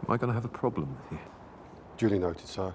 Am I going to have a problem with you? Duly noted, sir.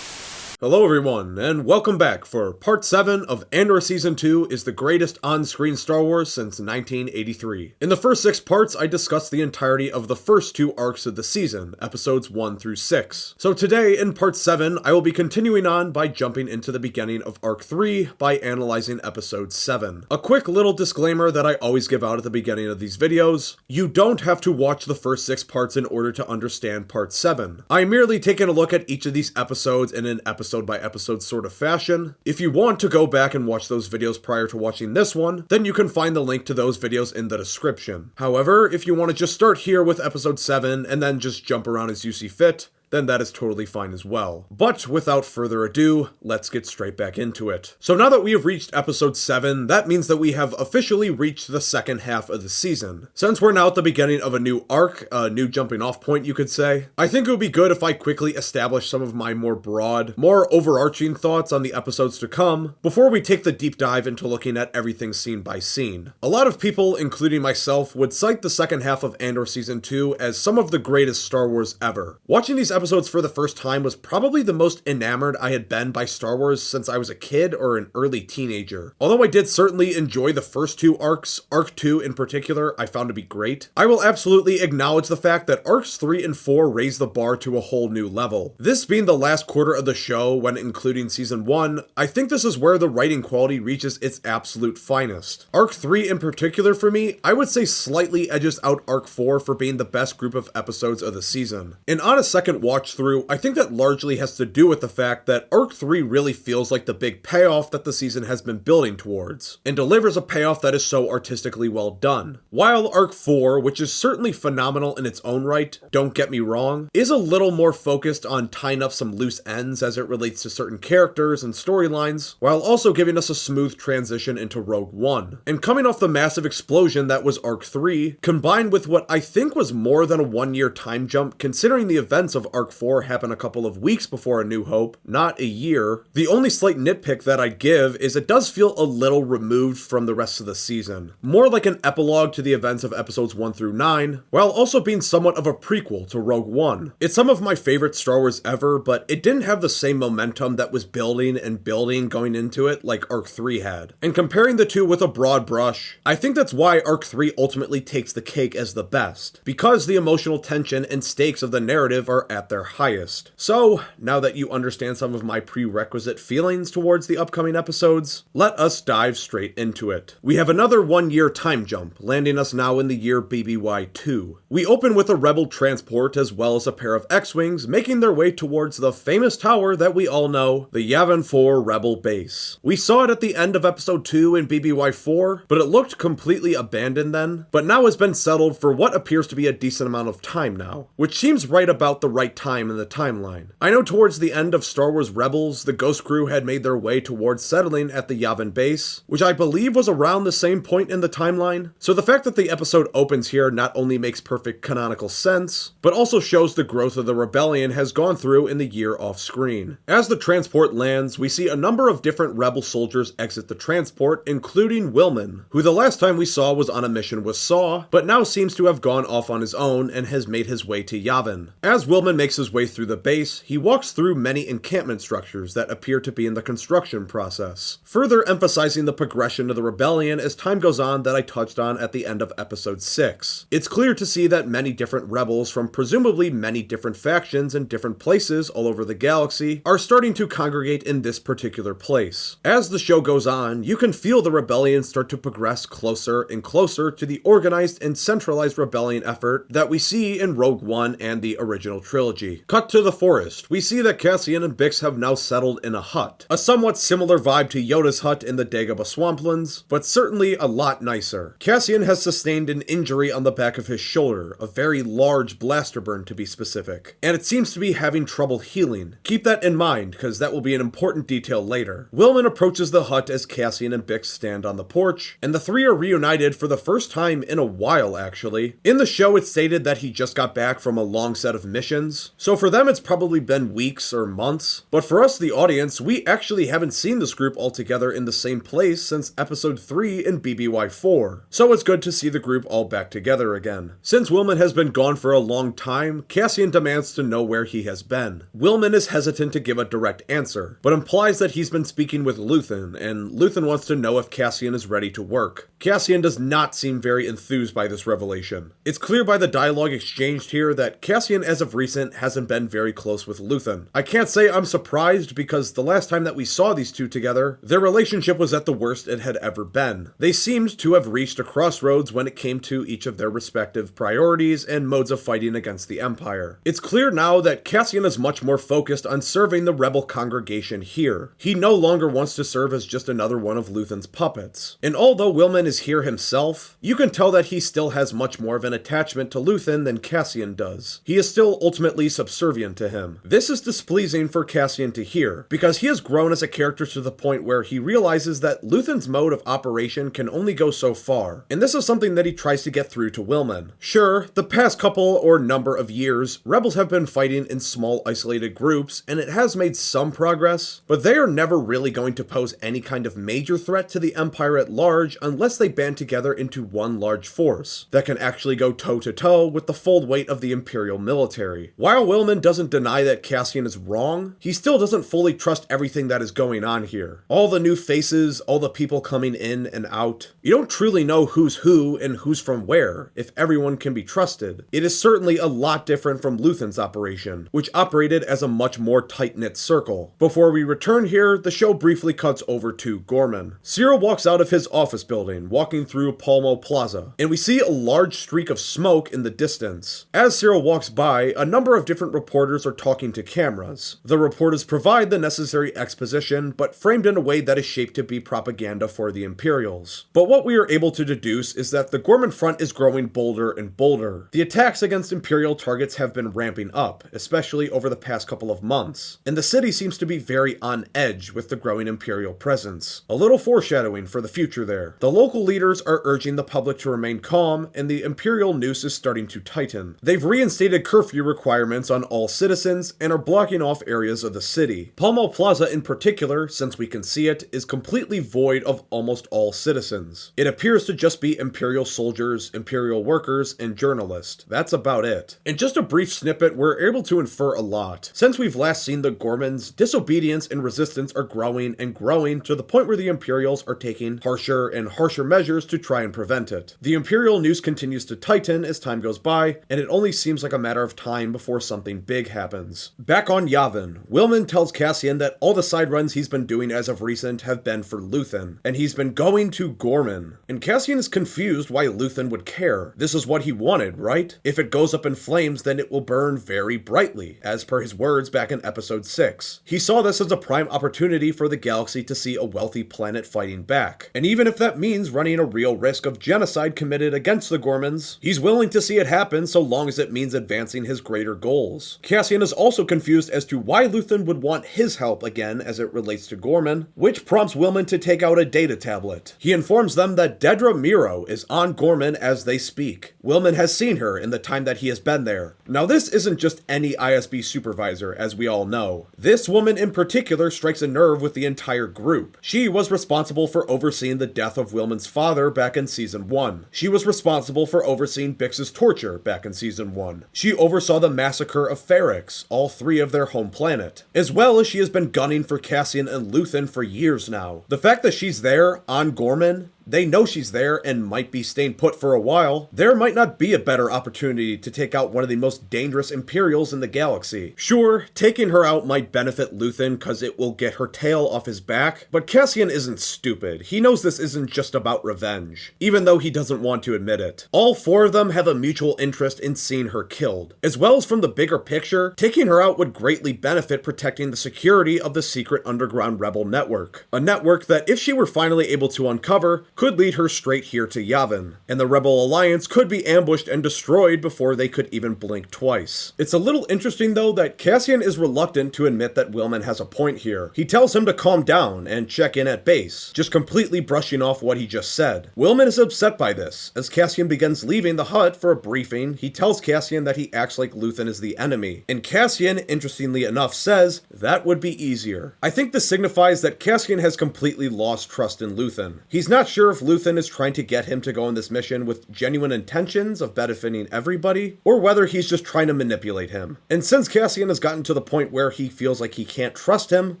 Hello everyone, and welcome back for Part 7 of Andor Season 2 is the greatest on-screen Star Wars since 1983. In the first 6 parts, I discussed the entirety of the first 2 arcs of the season, episodes 1 through 6. So today, in Part 7, I will be continuing on by jumping into the beginning of Arc 3 by analyzing Episode 7. A quick little disclaimer that I always give out at the beginning of these videos: you don't have to watch the first 6 parts in order to understand Part 7. I'm merely taking a look at each of these episodes in an episode by episode sort of fashion. If you want to go back and watch those videos prior to watching this one, then you can find the link to those videos in the description. However, if you want to just start here with episode 7 and then just jump around as you see fit, then that is totally fine as well. But without further ado, let's get straight back into it. So now that we have reached episode 7, that means that we have officially reached the second half of the season. Since we're now at the beginning of a new arc, a new jumping off point you could say, I think it would be good if I quickly establish some of my more broad, more overarching thoughts on the episodes to come, before we take the deep dive into looking at everything scene by scene. A lot of people, including myself, would cite the second half of Andor Season 2 as some of the greatest Star Wars ever. Watching these episodes for the first time was probably the most enamored I had been by Star Wars since I was a kid or an early teenager. Although I did certainly enjoy the first 2 arcs, Arc 2 in particular I found to be great, I will absolutely acknowledge the fact that Arcs 3 and 4 raised the bar to a whole new level. This being the last quarter of the show when including Season 1, I think this is where the writing quality reaches its absolute finest. Arc 3 in particular for me, I would say slightly edges out Arc 4 for being the best group of episodes of the season. And on a second watch through, I think that largely has to do with the fact that Arc 3 really feels like the big payoff that the season has been building towards, and delivers a payoff that is so artistically well done. While Arc 4, which is certainly phenomenal in its own right, don't get me wrong, is a little more focused on tying up some loose ends as it relates to certain characters and storylines, while also giving us a smooth transition into Rogue One. And coming off the massive explosion that was Arc 3, combined with what I think was more than a 1-year time jump considering the events of Arc 4 happened a couple of weeks before A New Hope, not a year. The only slight nitpick that I'd give is it does feel a little removed from the rest of the season. More like an epilogue to the events of episodes 1 through 9, while also being somewhat of a prequel to Rogue One. It's some of my favorite Star Wars ever, but it didn't have the same momentum that was building and building going into it like Arc 3 had. And comparing the two with a broad brush, I think that's why Arc 3 ultimately takes the cake as the best, because the emotional tension and stakes of the narrative are at their highest. So, now that you understand some of my prerequisite feelings towards the upcoming episodes, let us dive straight into it. We have another 1-year time jump, landing us now in the year BBY2. We open with a Rebel transport as well as a pair of X-Wings making their way towards the famous tower that we all know, the Yavin 4 Rebel base. We saw it at the end of episode 2 in BBY4, but it looked completely abandoned then, but now has been settled for what appears to be a decent amount of time now, which seems right about the right time in the timeline. I know towards the end of Star Wars Rebels, the Ghost Crew had made their way towards settling at the Yavin base, which I believe was around the same point in the timeline, so the fact that the episode opens here not only makes perfect canonical sense, but also shows the growth of the rebellion has gone through in the year off screen. As the transport lands, we see a number of different Rebel soldiers exit the transport, including Willman, who the last time we saw was on a mission with Saw, but now seems to have gone off on his own and has made his way to Yavin. As Willman makes his way through the base, he walks through many encampment structures that appear to be in the construction process, further emphasizing the progression of the rebellion as time goes on that I touched on at the end of episode 6. It's clear to see that many different rebels from presumably many different factions in different places all over the galaxy are starting to congregate in this particular place. As the show goes on, you can feel the rebellion start to progress closer and closer to the organized and centralized rebellion effort that we see in Rogue One and the original trilogy. Cut to the forest, we see that Cassian and Bix have now settled in a hut. A somewhat similar vibe to Yoda's hut in the Dagobah Swamplands, but certainly a lot nicer. Cassian has sustained an injury on the back of his shoulder, a very large blaster burn to be specific, and it seems to be having trouble healing. Keep that in mind, because that will be an important detail later. Willman approaches the hut as Cassian and Bix stand on the porch, and the three are reunited for the first time in a while actually. In the show it's stated that he just got back from a long set of missions, episodes, so for them it's probably been weeks or months, but for us, the audience, we actually haven't seen this group all together in the same place since episode 3 in BBY4, so it's good to see the group all back together again. Since Willman has been gone for a long time, Cassian demands to know where he has been. Willman is hesitant to give a direct answer, but implies that he's been speaking with Luthen, and Luthen wants to know if Cassian is ready to work. Cassian does not seem very enthused by this revelation. It's clear by the dialogue exchanged here that Cassian as of recent hasn't been very close with Luthen. I can't say I'm surprised because the last time that we saw these two together, their relationship was at the worst it had ever been. They seemed to have reached a crossroads when it came to each of their respective priorities and modes of fighting against the Empire. It's clear now that Cassian is much more focused on serving the rebel congregation here. He no longer wants to serve as just another one of Luthen's puppets. And although Willman is here himself, you can tell that he still has much more of an attachment to Luthen than Cassian does. He is still ultimately subservient to him. This is displeasing for Cassian to hear, because he has grown as a character to the point where he realizes that Luthen's mode of operation can only go so far, and this is something that he tries to get through to Willman. Sure, the past couple or number of years, rebels have been fighting in small isolated groups, and it has made some progress, but they are never really going to pose any kind of major threat to the Empire at large unless they band together into one large force that can actually go toe-to-toe with the full weight of the Imperial military. While Willman doesn't deny that Cassian is wrong, he still doesn't fully trust everything that is going on here. All the new faces, all the people coming in and out. You don't truly know who's who and who's from where, if everyone can be trusted. It is certainly a lot different from Luthen's operation, which operated as a much more tight-knit circle. Before we return here, the show briefly cuts over to Gorman. Cyril walks out of his office building, walking through Palmo Plaza, and we see a large streak of smoke in the distance. As Cyril walks by, a number of different reporters are talking to cameras. The reporters provide the necessary exposition, but framed in a way that is shaped to be propaganda for the Imperials. But what we are able to deduce is that the Gorman front is growing bolder and bolder. The attacks against Imperial targets have been ramping up, especially over the past couple of months, and the city seems to be very on edge with the growing Imperial presence. A little foreshadowing for the future there. The local leaders are urging the public to remain calm, and the Imperial noose is starting to tighten. They've reinstated curfew requirements on all citizens and are blocking off areas of the city. Palmo Plaza in particular, since we can see it, is completely void of almost all citizens. It appears to just be Imperial soldiers, Imperial workers, and journalists. That's about it. In just a brief snippet, we're able to infer a lot. Since we've last seen the Gormans, disobedience and resistance are growing and growing to the point where the Imperials are taking harsher and harsher measures to try and prevent it. The Imperial noose continues to tighten as time goes by, and it only seems like a matter of time before something big happens. Back on Yavin, Willman tells Cassian that all the side runs he's been doing as of recent have been for Luthen, and he's been going to Gorman. And Cassian is confused why Luthen would care. This is what he wanted, right? If it goes up in flames, then it will burn very brightly, as per his words back in episode 6. He saw this as a prime opportunity for the galaxy to see a wealthy planet fighting back. And even if that means running a real risk of genocide committed against the Gormans, he's willing to see it happen so long as it means advancing his greater goals. Cassian is also confused as to why Luthen would want his help again as it relates to Gorman, which prompts Willman to take out a data tablet. He informs them that Dedra Miro is on Gorman as they speak. Willman has seen her in the time that he has been there. Now this isn't just any ISB supervisor, as we all know. This woman in particular strikes a nerve with the entire group. She was responsible for overseeing the death of Willman's father back in Season 1. She was responsible for overseeing Bix's torture back in Season 1. She oversaw the massacre of Ferrix, all three of their home planet. As well as she has been gunning for Cassian and Luthen for years now. The fact that she's there on Gorman, they know she's there and might be staying put for a while. There might not be a better opportunity to take out one of the most dangerous Imperials in the galaxy. Sure, taking her out might benefit Luthen cause it will get her tail off his back, but Cassian isn't stupid. He knows this isn't just about revenge, even though he doesn't want to admit it. All four of them have a mutual interest in seeing her killed. As well as from the bigger picture, taking her out would greatly benefit protecting the security of the secret underground rebel network. A network that, if she were finally able to uncover, could lead her straight here to Yavin, and the Rebel Alliance could be ambushed and destroyed before they could even blink twice. It's a little interesting though that Cassian is reluctant to admit that Willman has a point here. He tells him to calm down and check in at base, just completely brushing off what he just said. Willman is upset by this. As Cassian begins leaving the hut for a briefing, he tells Cassian that he acts like Luthen is the enemy, and Cassian, interestingly enough, says that would be easier. I think this signifies that Cassian has completely lost trust in Luthen. He's not sure if Luthen is trying to get him to go on this mission with genuine intentions of benefiting everybody, or whether he's just trying to manipulate him. And since Cassian has gotten to the point where he feels like he can't trust him,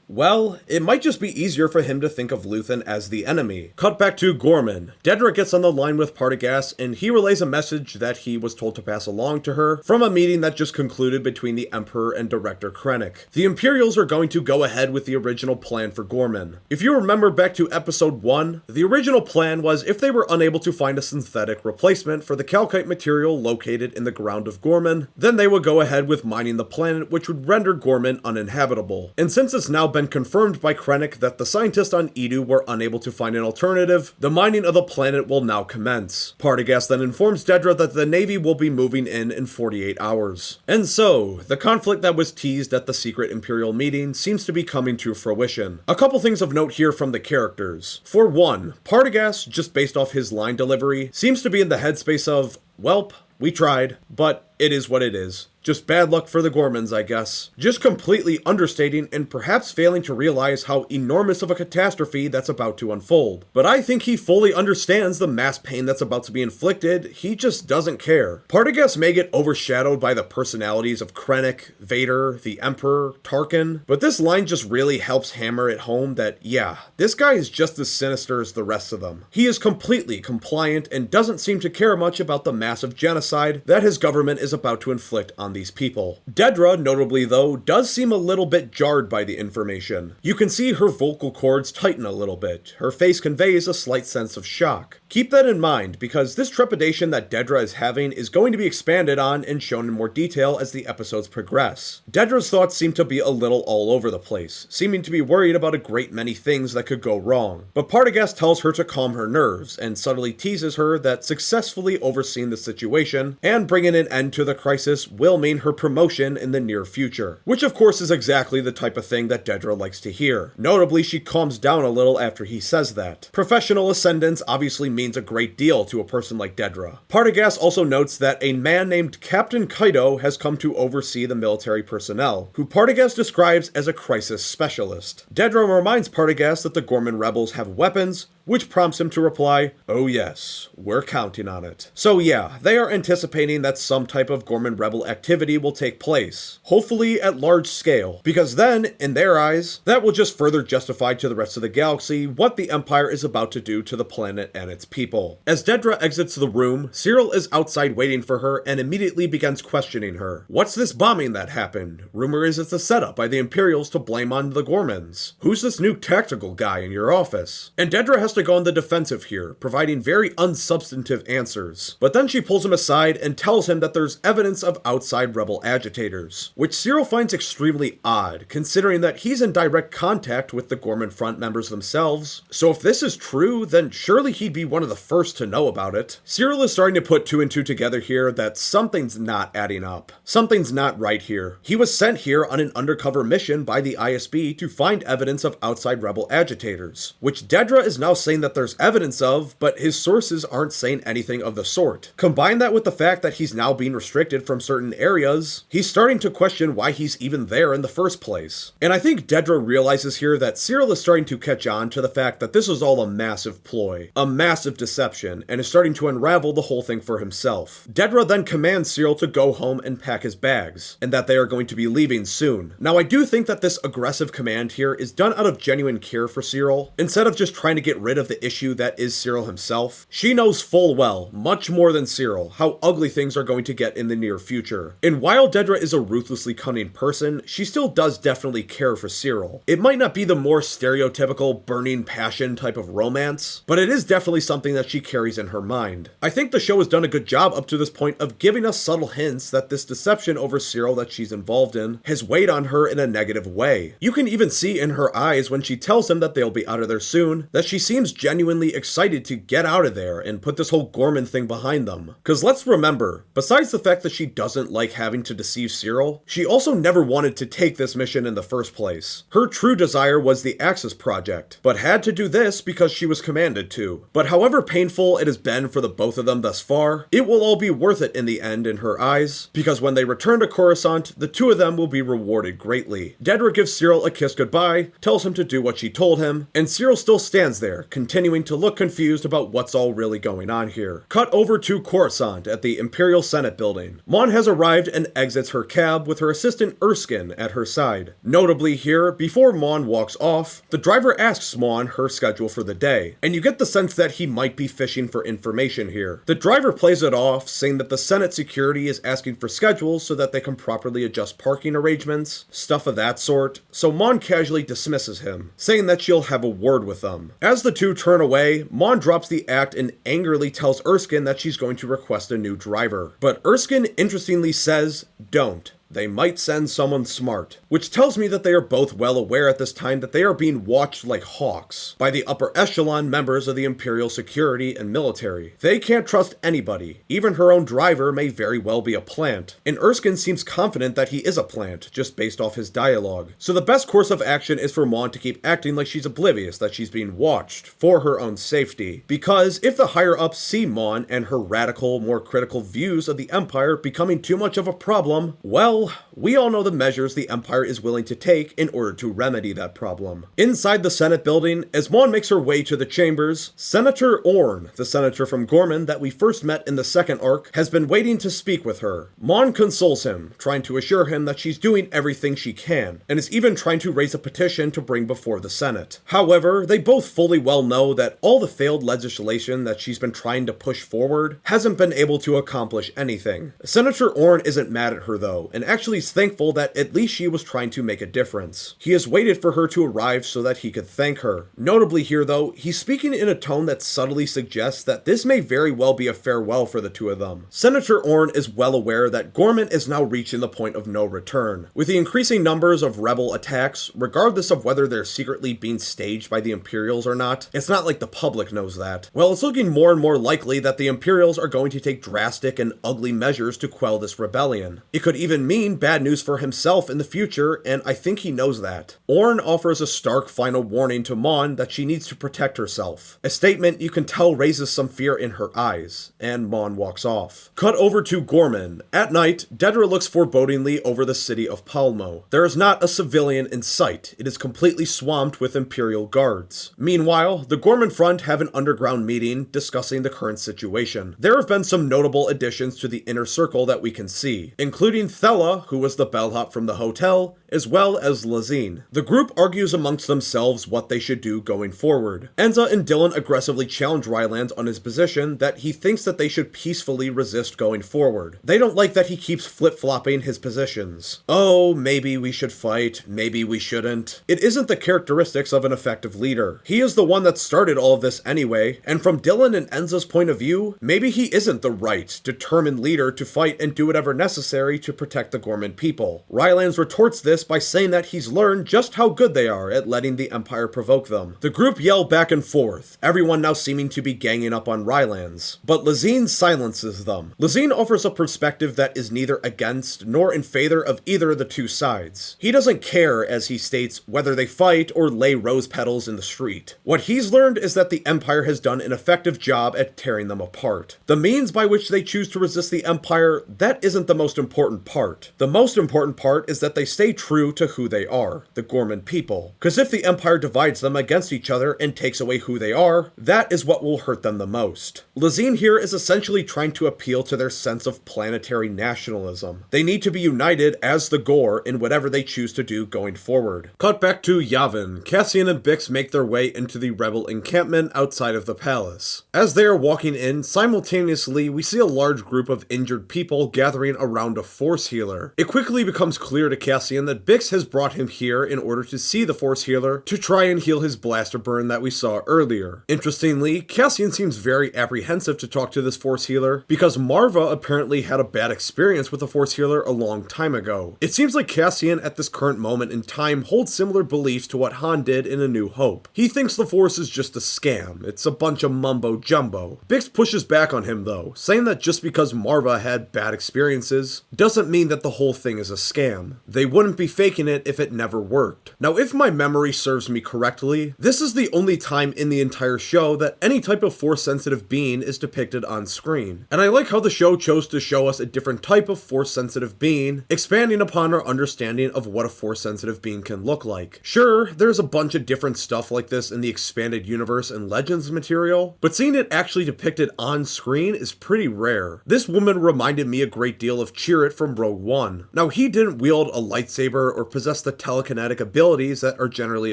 well, it might just be easier for him to think of Luthen as the enemy. Cut back to Gorman. Dedra gets on the line with Partagaz, and he relays a message that he was told to pass along to her from a meeting that just concluded between the Emperor and Director Krennic. The Imperials are going to go ahead with the original plan for Gorman. If you remember back to episode 1, the original plan was if they were unable to find a synthetic replacement for the calcite material located in the ground of Gorman, then they would go ahead with mining the planet, which would render Gorman uninhabitable. And since it's now been confirmed by Krennic that the scientists on Edu were unable to find an alternative, the mining of the planet will now commence. Partagaz then informs Dedra that the Navy will be moving in 48 hours. And so, the conflict that was teased at the secret Imperial meeting seems to be coming to fruition. A couple things of note here from the characters. For one, Partagaz, just based off his line delivery, seems to be in the headspace of, welp, we tried, but it is what it is. Just bad luck for the Gormans, I guess. Just completely understating and perhaps failing to realize how enormous of a catastrophe that's about to unfold. But I think he fully understands the mass pain that's about to be inflicted, he just doesn't care. Partagaz may get overshadowed by the personalities of Krennic, Vader, the Emperor, Tarkin, but this line just really helps hammer it home that, yeah, this guy is just as sinister as the rest of them. He is completely compliant and doesn't seem to care much about the massive genocide that his government is about to inflict on these people. Dedra, notably though, does seem a little bit jarred by the information. You can see her vocal cords tighten a little bit. Her face conveys a slight sense of shock. Keep that in mind, because this trepidation that Dedra is having is going to be expanded on and shown in more detail as the episodes progress. Dedra's thoughts seem to be a little all over the place, seeming to be worried about a great many things that could go wrong. But Partagaz tells her to calm her nerves, and subtly teases her that successfully overseeing the situation and bringing an end to the crisis will mean her promotion in the near future. Which of course is exactly the type of thing that Dedra likes to hear. Notably, she calms down a little after he says that. Professional ascendance obviously means a great deal to a person like Dedra. Partagaz also notes that a man named Captain Kaido has come to oversee the military personnel, who Partagaz describes as a crisis specialist. Dedra reminds Partagaz that the Gorman rebels have weapons, which prompts him to reply, "Oh yes, we're counting on it." So yeah, they are anticipating that some type of Gorman rebel activity will take place, hopefully at large scale, because then, in their eyes, that will just further justify to the rest of the galaxy what the Empire is about to do to the planet and its people. As Dedra exits the room, Cyril is outside waiting for her and immediately begins questioning her. What's this bombing that happened? Rumor is it's a setup by the Imperials to blame on the Gormans. Who's this new tactical guy in your office? And Dedra has to go on the defensive here, providing very unsubstantive answers. But then she pulls him aside and tells him that there's evidence of outside rebel agitators, which Cyril finds extremely odd, considering that he's in direct contact with the Gorman Front members themselves. So if this is true, then surely he'd be one of the first to know about it. Cyril is starting to put two and two together here that something's not adding up. Something's not right here. He was sent here on an undercover mission by the ISB to find evidence of outside rebel agitators, which Dedra is now saying that there's evidence of, but his sources aren't saying anything of the sort. Combine that with the fact that he's now being restricted from certain areas, he's starting to question why he's even there in the first place. And I think Dedra realizes here that Cyril is starting to catch on to the fact that this is all a massive ploy, a massive deception, and is starting to unravel the whole thing for himself. Dedra then commands Cyril to go home and pack his bags, and that they are going to be leaving soon. Now I do think that this aggressive command here is done out of genuine care for Cyril, instead of just trying to get rid of the issue that is Cyril himself. She knows full well, much more than Cyril, how ugly things are going to get in the near future. And while Dedra is a ruthlessly cunning person, she still does definitely care for Cyril. It might not be the more stereotypical burning passion type of romance, but it is definitely something that she carries in her mind. I think the show has done a good job up to this point of giving us subtle hints that this deception over Cyril that she's involved in has weighed on her in a negative way. You can even see in her eyes when she tells him that they'll be out of there soon, that she seems seems genuinely excited to get out of there and put this whole Gorman thing behind them. Cause let's remember, besides the fact that she doesn't like having to deceive Cyril, she also never wanted to take this mission in the first place. Her true desire was the Axis project, but had to do this because she was commanded to. But however painful it has been for the both of them thus far, it will all be worth it in the end in her eyes, because when they return to Coruscant, the two of them will be rewarded greatly. Dedra gives Cyril a kiss goodbye, tells him to do what she told him, and Cyril still stands there, continuing to look confused about what's all really going on here. Cut over to Coruscant at the Imperial Senate building. Mon has arrived and exits her cab with her assistant Erskine at her side. Notably here, before Mon walks off, the driver asks Mon her schedule for the day, and you get the sense that he might be fishing for information here. The driver plays it off, saying that the Senate security is asking for schedules so that they can properly adjust parking arrangements, stuff of that sort, so Mon casually dismisses him, saying that she'll have a word with them. As the two turn away, Mon drops the act and angrily tells Erskine that she's going to request a new driver. But Erskine interestingly says, don't. They might send someone smart, which tells me that they are both well aware at this time that they are being watched like hawks by the upper echelon members of the Imperial security and military. They can't trust anybody. Even her own driver may very well be a plant, and Erskine seems confident that he is a plant, just based off his dialogue. So the best course of action is for Mon to keep acting like she's oblivious that she's being watched, for her own safety. Because if the higher-ups see Mon and her radical, more critical views of the Empire becoming too much of a problem, well, we all know the measures the Empire is willing to take in order to remedy that problem. Inside the Senate building, as Mon makes her way to the chambers, Senator Orn, the senator from Gorman that we first met in the second arc, has been waiting to speak with her. Mon consoles him, trying to assure him that she's doing everything she can, and is even trying to raise a petition to bring before the Senate. However, they both fully well know that all the failed legislation that she's been trying to push forward hasn't been able to accomplish anything. Senator Orn isn't mad at her though, and actually is thankful that at least she was trying to make a difference. He has waited for her to arrive so that he could thank her. Notably here though, he's speaking in a tone that subtly suggests that this may very well be a farewell for the two of them. Senator Orn is well aware that Gorman is now reaching the point of no return. With the increasing numbers of rebel attacks, regardless of whether they're secretly being staged by the Imperials or not, it's not like the public knows that. Well, it's looking more and more likely that the Imperials are going to take drastic and ugly measures to quell this rebellion. It could even mean bad news for himself in the future, and I think he knows that. Orn offers a stark final warning to Mon that she needs to protect herself. A statement you can tell raises some fear in her eyes, and Mon walks off. Cut over to Gorman. At night, Dedra looks forebodingly over the city of Palmo. There is not a civilian in sight. It is completely swamped with Imperial guards. Meanwhile, the Gorman front have an underground meeting discussing the current situation. There have been some notable additions to the inner circle that we can see, including Thella, who was the bellhop from the hotel, as well as Lazine. The group argues amongst themselves what they should do going forward. Enza and Dylan aggressively challenge Rylance on his position that he thinks that they should peacefully resist going forward. They don't like that he keeps flip-flopping his positions. Oh, maybe we should fight, maybe we shouldn't. It isn't the characteristics of an effective leader. He is the one that started all of this anyway, and from Dylan and Enza's point of view, maybe he isn't the right, determined leader to fight and do whatever necessary to protect the Gorman people. Rylance retorts this by saying that he's learned just how good they are at letting the Empire provoke them. The group yell back and forth, everyone now seeming to be ganging up on Rylance, but Lazine silences them. Lazine offers a perspective that is neither against nor in favor of either of the two sides. He doesn't care, as he states, whether they fight or lay rose petals in the street. What he's learned is that the Empire has done an effective job at tearing them apart. The means by which they choose to resist the Empire, that isn't the most important part. The most important part is that they stay true to who they are, the Gorman people. Because if the Empire divides them against each other and takes away who they are, that is what will hurt them the most. Lazine here is essentially trying to appeal to their sense of planetary nationalism. They need to be united as the Gore in whatever they choose to do going forward. Cut back to Yavin. Cassian and Bix make their way into the rebel encampment outside of the palace. As they are walking in, simultaneously we see a large group of injured people gathering around a force healer. It quickly becomes clear to Cassian that that Bix has brought him here in order to see the Force Healer to try and heal his blaster burn that we saw earlier. Interestingly, Cassian seems very apprehensive to talk to this Force Healer because Marva apparently had a bad experience with the Force Healer a long time ago. It seems like Cassian at this current moment in time holds similar beliefs to what Han did in A New Hope. He thinks the Force is just a scam. It's a bunch of mumbo jumbo. Bix pushes back on him though, saying that just because Marva had bad experiences doesn't mean that the whole thing is a scam. They wouldn't be faking it if it never worked. Now, if my memory serves me correctly, this is the only time in the entire show that any type of Force-sensitive being is depicted on screen. And I like how the show chose to show us a different type of Force-sensitive being, expanding upon our understanding of what a Force-sensitive being can look like. Sure, there's a bunch of different stuff like this in the expanded universe and Legends material, but seeing it actually depicted on screen is pretty rare. This woman reminded me a great deal of Chirrut from Rogue One. Now, he didn't wield a lightsaber or possess the telekinetic abilities that are generally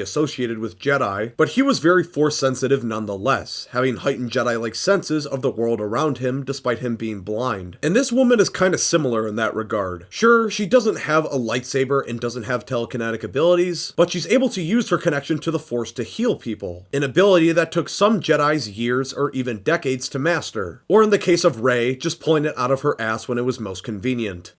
associated with Jedi, but he was very Force-sensitive nonetheless, having heightened Jedi-like senses of the world around him despite him being blind. And this woman is kind of similar in that regard. Sure, she doesn't have a lightsaber and doesn't have telekinetic abilities, but she's able to use her connection to the Force to heal people, an ability that took some Jedi's years or even decades to master, or in the case of Rey, just pulling it out of her ass when it was most convenient.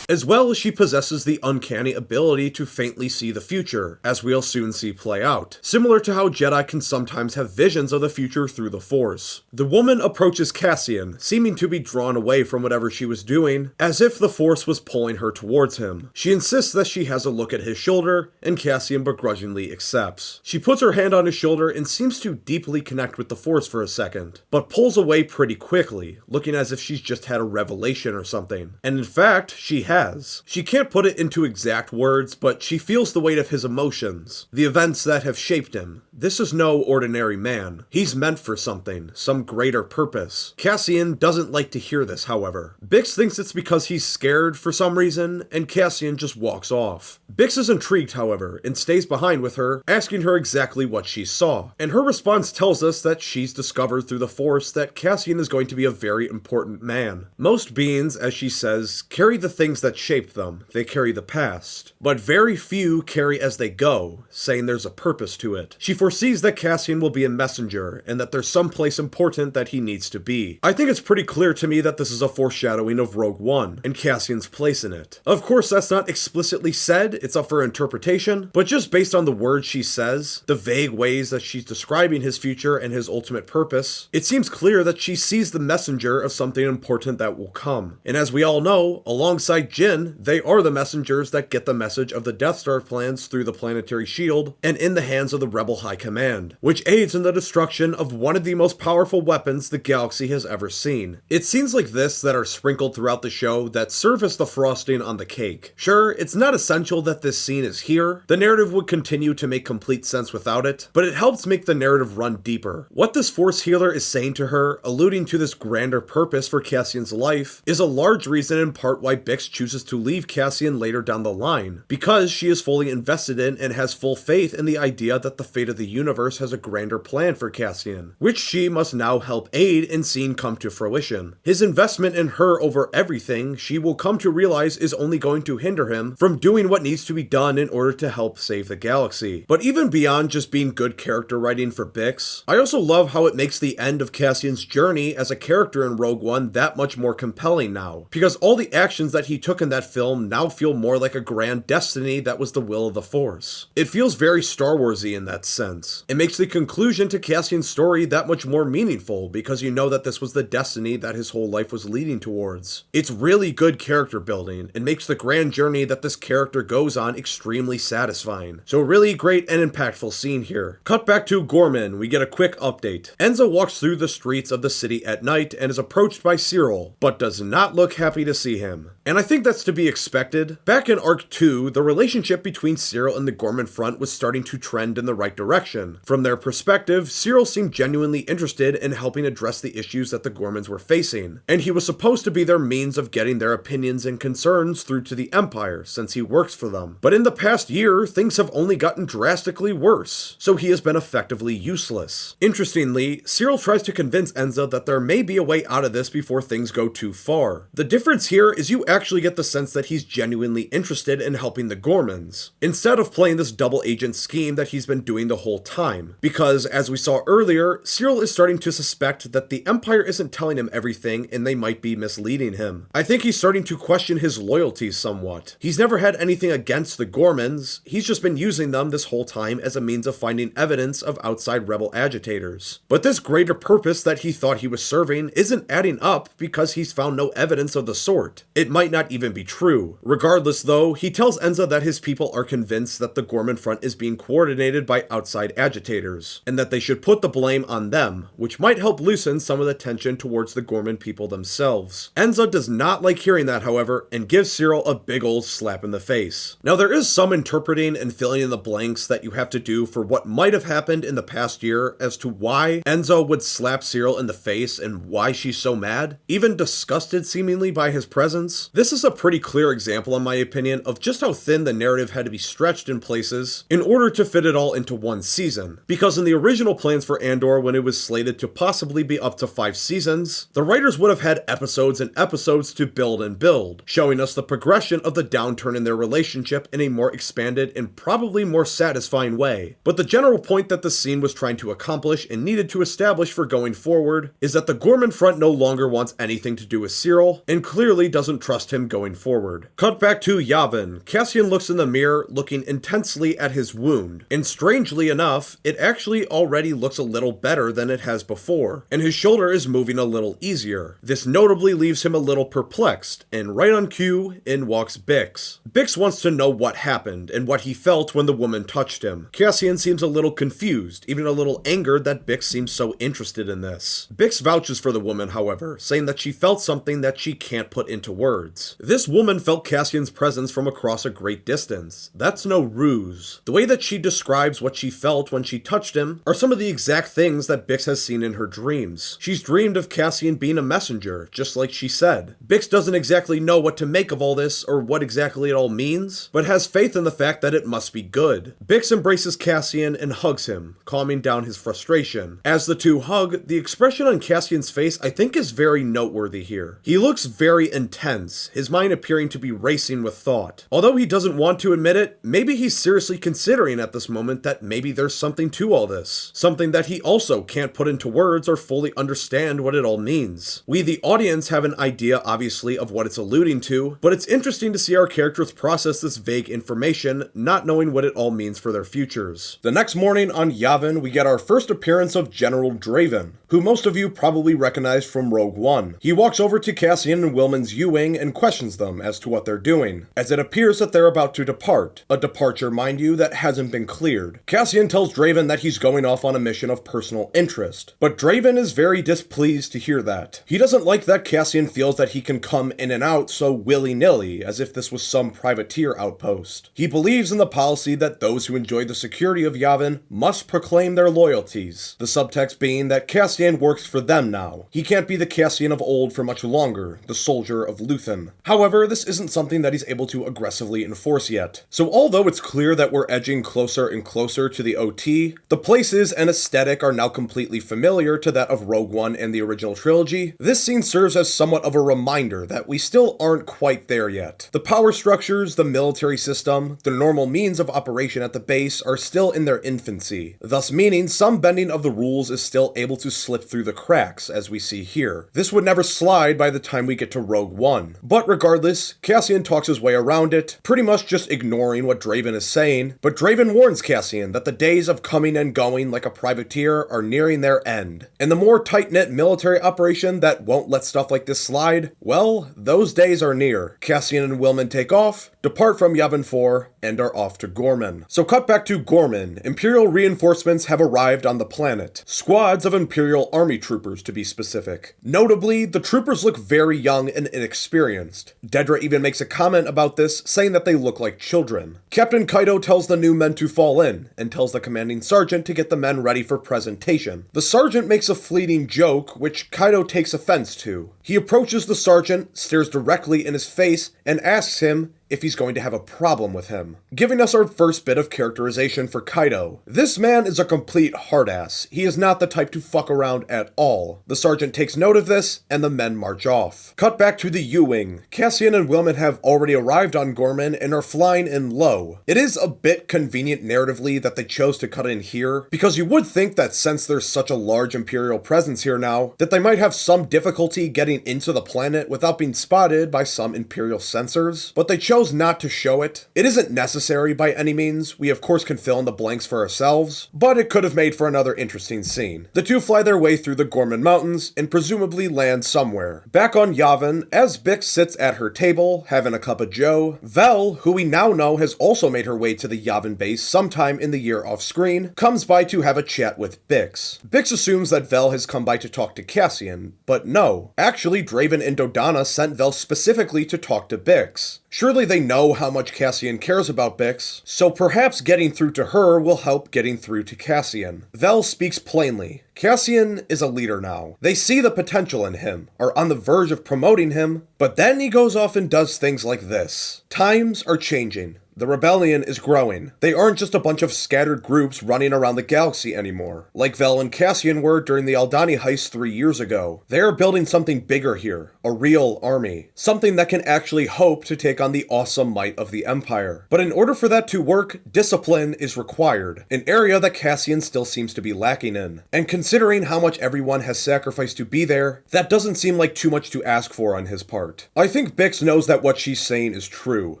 As well as she possesses the uncanny ability to faintly see the future, as we'll soon see play out, similar to how Jedi can sometimes have visions of the future through the Force. The woman approaches Cassian, seeming to be drawn away from whatever she was doing, as if the Force was pulling her towards him. She insists that she has a look at his shoulder, and Cassian begrudgingly accepts. She puts her hand on his shoulder and seems to deeply connect with the Force for a second, but pulls away pretty quickly, looking as if she's just had a revelation or something. And in fact, she has. She can't put it into exact words, but she feels the weight of his emotions, the events that have shaped him. This is no ordinary man. He's meant for something, some greater purpose. Cassian doesn't like to hear this, however. Bix thinks it's because he's scared for some reason, and Cassian just walks off. Bix is intrigued, however, and stays behind with her, asking her exactly what she saw. And her response tells us that she's discovered through the Force that Cassian is going to be a very important man. Most beings, as she says, carry the things that shaped them. They carry the past. But very few carry as they go, saying there's a purpose to it. She foresees that Cassian will be a messenger, and that there's some place important that he needs to be. I think it's pretty clear to me that this is a foreshadowing of Rogue One, and Cassian's place in it. Of course, that's not explicitly said, it's up for interpretation, but just based on the words she says, the vague ways that she's describing his future and his ultimate purpose, it seems clear that she sees the messenger of something important that will come. And as we all know, alongside Jyn, they are the messengers that get the message of the Death Star plans through the planetary shield and in the hands of the Rebel High Command, which aids in the destruction of one of the most powerful weapons the galaxy has ever seen. It's scenes like this that are sprinkled throughout the show that serve as the frosting on the cake. Sure, it's not essential that this scene is here. The narrative would continue to make complete sense without it, but it helps make the narrative run deeper. What this Force healer is saying to her, alluding to this grander purpose for Cassian's life, is a large reason in part why Bix chooses to leave Cassian later down the line, because she is fully invested in and has full faith in the idea that the fate of the universe has a grander plan for Cassian, which she must now help aid in seeing come to fruition. His investment in her over everything she will come to realize is only going to hinder him from doing what needs to be done in order to help save the galaxy. But even beyond just being good character writing for Bix, I also love how it makes the end of Cassian's journey as a character in Rogue One that much more compelling now, because all the actions that he took in that film now feel more like a grand destiny that was the will of the Force. It feels very Star Wars-y in that sense. It makes the conclusion to Cassian's story that much more meaningful, because you know that this was the destiny that his whole life was leading towards. It's really good character building, and makes the grand journey that this character goes on extremely satisfying. So a really great and impactful scene here. Cut back to Gorman, we get a quick update. Enza walks through the streets of the city at night and is approached by Cyril, but does not look happy to see him. And I think that's to be expected. Back in Arc 2, the relationship between Cyril and the Gorman front was starting to trend in the right direction, reaction. From their perspective, Cyril seemed genuinely interested in helping address the issues that the Gormans were facing, and he was supposed to be their means of getting their opinions and concerns through to the Empire, since he works for them. But in the past year, things have only gotten drastically worse, so he has been effectively useless. Interestingly, Cyril tries to convince Enza that there may be a way out of this before things go too far. The difference here is you actually get the sense that he's genuinely interested in helping the Gormans, instead of playing this double agent scheme that he's been doing the whole time. Because, as we saw earlier, Cyril is starting to suspect that the Empire isn't telling him everything and they might be misleading him. I think he's starting to question his loyalties somewhat. He's never had anything against the Gormans, he's just been using them this whole time as a means of finding evidence of outside rebel agitators. But this greater purpose that he thought he was serving isn't adding up because he's found no evidence of the sort. It might not even be true. Regardless though, he tells Enza that his people are convinced that the Gorman front is being coordinated by outside agitators, and that they should put the blame on them, which might help loosen some of the tension towards the Gorman people themselves. Enza does not like hearing that, however, and gives Cyril a big ol' slap in the face. Now there is some interpreting and filling in the blanks that you have to do for what might have happened in the past year as to why Enza would slap Cyril in the face and why she's so mad, even disgusted seemingly by his presence. This is a pretty clear example in my opinion of just how thin the narrative had to be stretched in places in order to fit it all into one season. Because in the original plans for Andor, when it was slated to possibly be up to 5 seasons, the writers would have had episodes and episodes to build and build, showing us the progression of the downturn in their relationship in a more expanded and probably more satisfying way. But the general point that the scene was trying to accomplish and needed to establish for going forward is that the Gorman front no longer wants anything to do with Cyril, and clearly doesn't trust him going forward. Cut back to Yavin. Cassian looks in the mirror, looking intensely at his wound, and strangely enough, it actually already looks a little better than it has before, and his shoulder is moving a little easier. This notably leaves him a little perplexed, and right on cue, in walks Bix. Bix wants to know what happened, and what he felt when the woman touched him. Cassian seems a little confused, even a little angered that Bix seems so interested in this. Bix vouches for the woman, however, saying that she felt something that she can't put into words. This woman felt Cassian's presence from across a great distance. That's no ruse. The way that she describes what she felt when she touched him are some of the exact things that Bix has seen in her dreams. She's dreamed of Cassian being a messenger, just like she said. Bix doesn't exactly know what to make of all this or what exactly it all means, but has faith in the fact that it must be good. Bix embraces Cassian and hugs him, calming down his frustration. As the two hug, the expression on Cassian's face I think is very noteworthy here. He looks very intense, his mind appearing to be racing with thought. Although he doesn't want to admit it, maybe he's seriously considering at this moment that maybe there's something to all this. Something that he also can't put into words or fully understand what it all means. We, the audience, have an idea obviously of what it's alluding to, but it's interesting to see our characters process this vague information, not knowing what it all means for their futures. The next morning on Yavin, we get our first appearance of General Draven, who most of you probably recognize from Rogue One. He walks over to Cassian and Wilman's U-Wing and questions them as to what they're doing, as it appears that they're about to depart. A departure, mind you, that hasn't been cleared. Cassian tells Draven that he's going off on a mission of personal interest, but Draven is very displeased to hear that. He doesn't like that Cassian feels that he can come in and out so willy-nilly, as if this was some privateer outpost. He believes in the policy that those who enjoy the security of Yavin must proclaim their loyalties, the subtext being that Cassian works for them now. He can't be the Cassian of old for much longer, the soldier of Luthen. However, this isn't something that he's able to aggressively enforce yet. So although it's clear that we're edging closer and closer to the OT, the places and aesthetic are now completely familiar to that of Rogue One and the original trilogy. This scene serves as somewhat of a reminder that we still aren't quite there yet. The power structures, the military system, the normal means of operation at the base are still in their infancy, thus meaning some bending of the rules is still able to slip through the cracks, as we see here. This would never slide by the time we get to Rogue One. But regardless, Cassian talks his way around it, pretty much just ignoring what Draven is saying, but Draven warns Cassian that the days of coming and going like a privateer are nearing their end. And the more tight-knit military operation that won't let stuff like this slide, well, those days are near. Cassian and Wilman take off, depart from Yavin 4, and are off to Gorman. So cut back to Gorman. Imperial reinforcements have arrived on the planet. Squads of Imperial army troopers, to be specific. Notably, the troopers look very young and inexperienced. Dedra even makes a comment about this, saying that they look like children. Captain Kaido tells the new men to fall in, and tells tells the commanding sergeant to get the men ready for presentation. The sergeant makes a fleeting joke, which Kaido takes offense to. He approaches the sergeant, stares directly in his face, and asks him if he's going to have a problem with him, giving us our first bit of characterization for Kaido. This man is a complete hardass. He is not the type to fuck around at all. The sergeant takes note of this, and the men march off. Cut back to the U-Wing. Cassian and Wilman have already arrived on Gorman and are flying in low. It is a bit convenient narratively that they chose to cut in here, because you would think that since there's such a large Imperial presence here now, that they might have some difficulty getting into the planet without being spotted by some Imperial sensors, but they chose not to show it. It isn't necessary by any means. We of course can fill in the blanks for ourselves, but it could have made for another interesting scene. The two fly their way through the Gorman Mountains and presumably land somewhere. Back on Yavin, as Bix sits at her table, having a cup of joe, Vel, who we now know has also made her way to the Yavin base sometime in the year off screen, comes by to have a chat with Bix. Bix assumes that Vel has come by to talk to Cassian, but no. Actually, Draven and Dodonna sent Vel specifically to talk to Bix. Surely they know how much Cassian cares about Bix, so perhaps getting through to her will help getting through to Cassian. Vel speaks plainly. Cassian is a leader now. They see the potential in him, are on the verge of promoting him, but then he goes off and does things like this. Times are changing. The rebellion is growing. They aren't just a bunch of scattered groups running around the galaxy anymore, like Vel and Cassian were during the Aldani heist 3 years ago. They are building something bigger here, a real army. Something that can actually hope to take on the awesome might of the Empire. But in order for that to work, discipline is required, an area that Cassian still seems to be lacking in. And considering how much everyone has sacrificed to be there, that doesn't seem like too much to ask for on his part. I think Bix knows that what she's saying is true.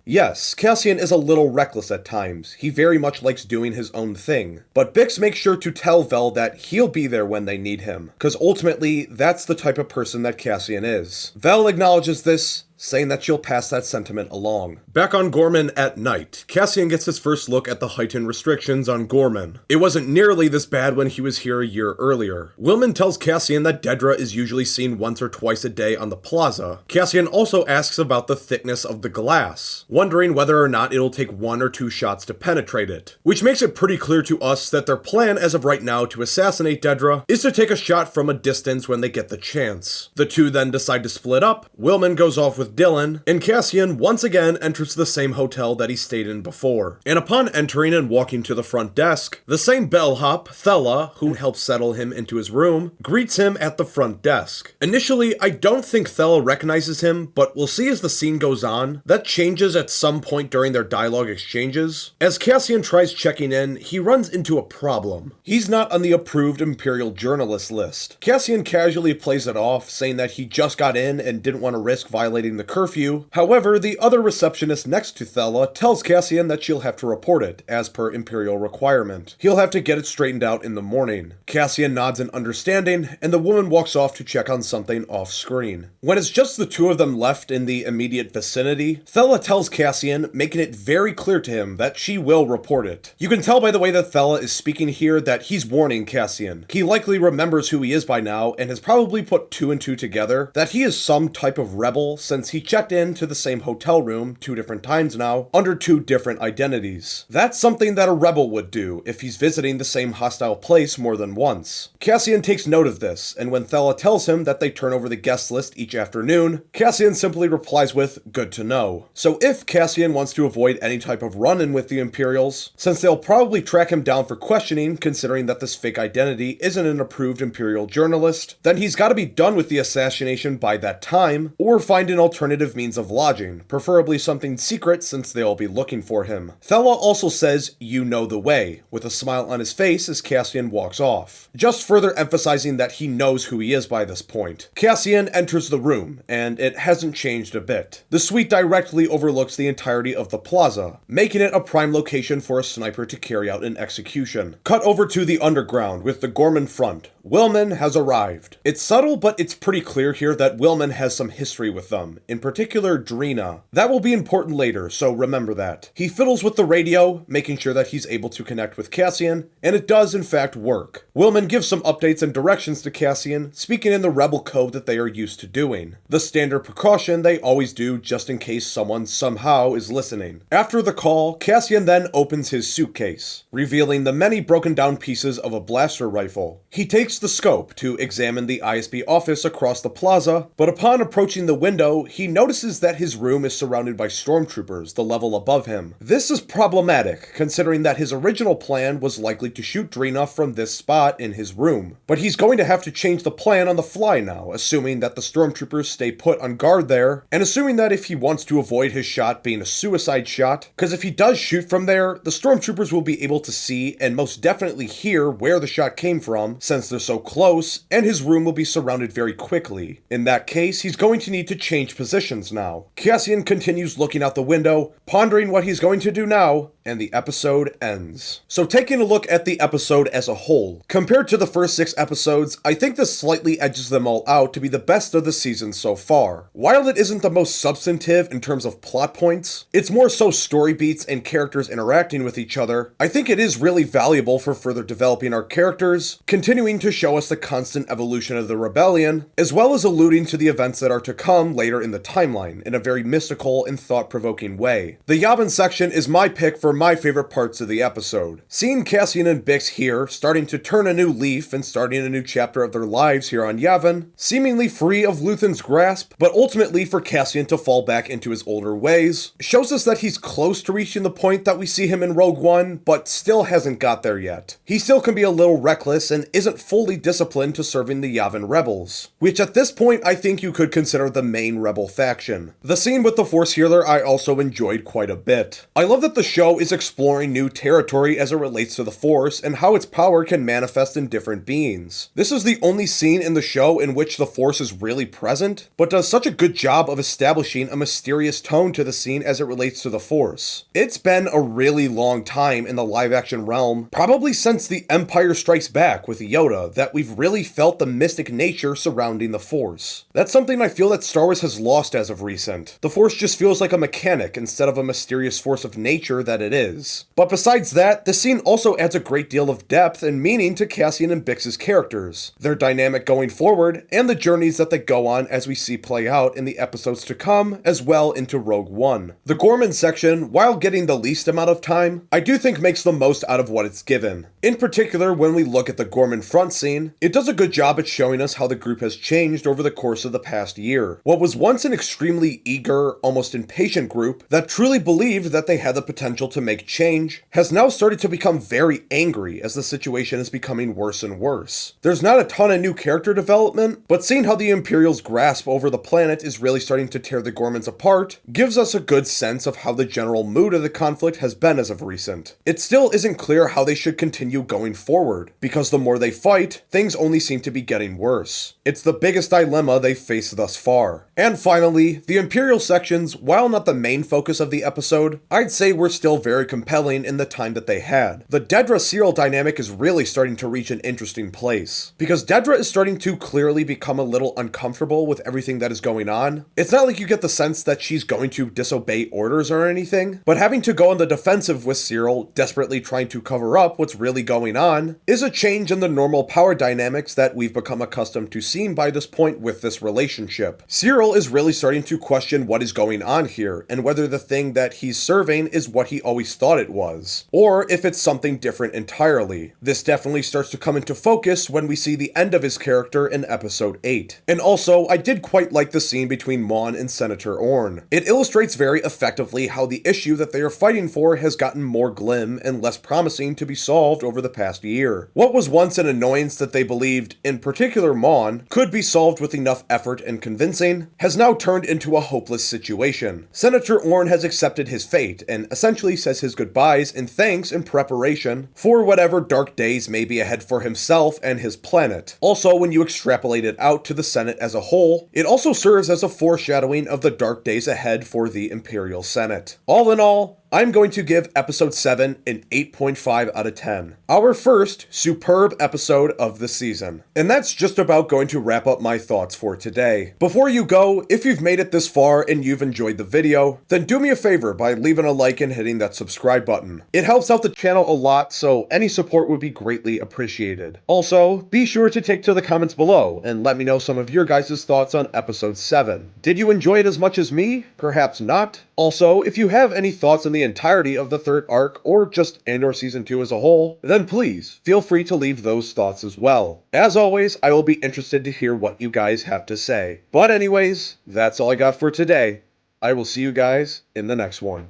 Yes, Cassian is a little reckless at times. He very much likes doing his own thing. But Bix makes sure to tell Vel that he'll be there when they need him, because ultimately, that's the type of person that Cassian is. Vel acknowledges this, saying that she'll pass that sentiment along. Back on Gorman at night, Cassian gets his first look at the heightened restrictions on Gorman. It wasn't nearly this bad when he was here a year earlier. Wilman tells Cassian that Dedra is usually seen once or twice a day on the plaza. Cassian also asks about the thickness of the glass, wondering whether or not it'll take 1 or 2 shots to penetrate it, which makes it pretty clear to us that their plan as of right now to assassinate Dedra is to take a shot from a distance when they get the chance. The two then decide to split up. Wilman goes off with Dylan, and Cassian once again enters the same hotel that he stayed in before. And upon entering and walking to the front desk, the same bellhop, Thella, who helps settle him into his room, greets him at the front desk. Initially, I don't think Thella recognizes him, but we'll see as the scene goes on. That changes at some point during their dialogue exchanges. As Cassian tries checking in, he runs into a problem. He's not on the approved Imperial journalist list. Cassian casually plays it off, saying that he just got in and didn't want to risk violating the curfew. However, the other receptionist next to Thella tells Cassian that she'll have to report it, as per Imperial requirement. He'll have to get it straightened out in the morning. Cassian nods in understanding, and the woman walks off to check on something off-screen. When it's just the two of them left in the immediate vicinity, Thella tells Cassian, making it very clear to him that she will report it. You can tell by the way that Thella is speaking here that he's warning Cassian. He likely remembers who he is by now, and has probably put 2 and 2 together, that he is some type of rebel, since he checked into the same hotel room 2 different times now, under 2 different identities. That's something that a rebel would do if he's visiting the same hostile place more than once. Cassian takes note of this, and when Thella tells him that they turn over the guest list each afternoon, Cassian simply replies with, "Good to know." So if Cassian wants to avoid any type of run-in with the Imperials, since they'll probably track him down for questioning considering that this fake identity isn't an approved Imperial journalist, then he's gotta be done with the assassination by that time, or find an alternative means of lodging, preferably something secret since they'll be looking for him. Thella also says, "You know the way," with a smile on his face as Cassian walks off, just further emphasizing that he knows who he is by this point. Cassian enters the room, and it hasn't changed a bit. The suite directly overlooks the entirety of the plaza, making it a prime location for a sniper to carry out an execution. Cut over to the underground with the Gorman front. Wilman has arrived. It's subtle, but it's pretty clear here that Wilman has some history with them, in particular Drina. That will be important later, so remember that. He fiddles with the radio, making sure that he's able to connect with Cassian, and it does in fact work. Willman gives some updates and directions to Cassian, speaking in the rebel code that they are used to doing. The standard precaution they always do just in case someone somehow is listening. After the call, Cassian then opens his suitcase, revealing the many broken down pieces of a blaster rifle. He takes the scope to examine the ISB office across the plaza, but upon approaching the window, he notices that his room is surrounded by stormtroopers the level above him. This is problematic, considering that his original plan was likely to shoot Drina from this spot in his room. But he's going to have to change the plan on the fly now, assuming that the stormtroopers stay put on guard there, and assuming that if he wants to avoid his shot being a suicide shot, because if he does shoot from there, the stormtroopers will be able to see and most definitely hear where the shot came from, since they're so close, and his room will be surrounded very quickly. In that case, he's going to need to change positions now. Cassian continues looking out the window, pondering what he's going to do now, and the episode ends. So taking a look at the episode as a whole, compared to the first 6 episodes, I think this slightly edges them all out to be the best of the season so far. While it isn't the most substantive in terms of plot points, it's more so story beats and characters interacting with each other. I think it is really valuable for further developing our characters, continuing to show us the constant evolution of the rebellion, as well as alluding to the events that are to come later in the timeline in a very mystical and thought-provoking way. The Yavin section is my pick for my favorite parts of the episode. Seeing Cassian and Bix here, starting to turn a new leaf and starting a new chapter of their lives here on Yavin, seemingly free of Luthen's grasp, but ultimately for Cassian to fall back into his older ways, shows us that he's close to reaching the point that we see him in Rogue One, but still hasn't got there yet. He still can be a little reckless and isn't fully disciplined to serving the Yavin rebels, which at this point I think you could consider the main rebel faction. The scene with the Force Healer I also enjoyed quite a bit. I love that the show is exploring new territory as it relates to the Force and how its power can manifest in different beings. This is the only scene in the show in which the Force is really present, but does such a good job of establishing a mysterious tone to the scene as it relates to the Force. It's been a really long time in the live-action realm, probably since The Empire Strikes Back with Yoda, that we've really felt the mystic nature surrounding the Force. That's something I feel that Star Wars has lost as of recent. The Force just feels like a mechanic instead of a mysterious force of nature that it is. But besides that, the scene also adds a great deal of depth and meaning to Cassian and Bix's characters, their dynamic going forward, and the journeys that they go on as we see play out in the episodes to come, as well into Rogue One. The Gorman section, while getting the least amount of time, I do think makes the most out of what it's given. In particular, when we look at the Gorman front scene, it does a good job at showing us how the group has changed over the course of the past year. What was once an extremely eager, almost impatient group that truly believed that they had the potential to make change, has now started to become very angry as the situation is becoming worse and worse. There's not a ton of new character development, but seeing how the Imperial's grasp over the planet is really starting to tear the Gormans apart gives us a good sense of how the general mood of the conflict has been as of recent. It still isn't clear how they should continue going forward, because the more they fight, things only seem to be getting worse. It's the biggest dilemma they've faced thus far. And finally, the Imperial sections, while not the main focus of the episode, I'd say were still very compelling in the time that they had. The Dedra-Cyril dynamic is really starting to reach an interesting place, because Dedra is starting to clearly become a little uncomfortable with everything that is going on. It's not like you get the sense that she's going to disobey orders or anything, but having to go on the defensive with Cyril, desperately trying to cover up what's really going on, is a change in the normal power dynamics that we've become accustomed to seeing by this point with this relationship. Cyril is really starting to question what is going on here, and whether the thing that he's serving is what he always thought it was, or if it's something different entirely. This definitely starts to come into focus when we see the end of his character in episode 8. And also, I did quite like the scene between Mon and Senator Orn. It illustrates very effectively how the issue that they are fighting for has gotten more glim and less promising to be solved over the past year. What was once an annoyance that they believed, in particular Mon, could be solved with enough effort and convincing, has now turned into a hopeless situation. Senator Orn has accepted his fate and essentially says his goodbyes in thanks and preparation for whatever dark days may be ahead for himself and his planet. Also, when you extrapolate it out to the Senate as a whole, it also serves as a foreshadowing of the dark days ahead for the Imperial Senate. All in all, I'm going to give episode 7 an 8.5 out of 10. Our first superb episode of the season. And that's just about going to wrap up my thoughts for today. Before you go, if you've made it this far and you've enjoyed the video, then do me a favor by leaving a like and hitting that subscribe button. It helps out the channel a lot, so any support would be greatly appreciated. Also, be sure to take to the comments below and let me know some of your guys' thoughts on episode 7. Did you enjoy it as much as me? Perhaps not? Also, if you have any thoughts on the entirety of the third arc, or just Andor Season 2 as a whole, then please feel free to leave those thoughts as well. As always, I will be interested to hear what you guys have to say. But anyways, that's all I got for today. I will see you guys in the next one.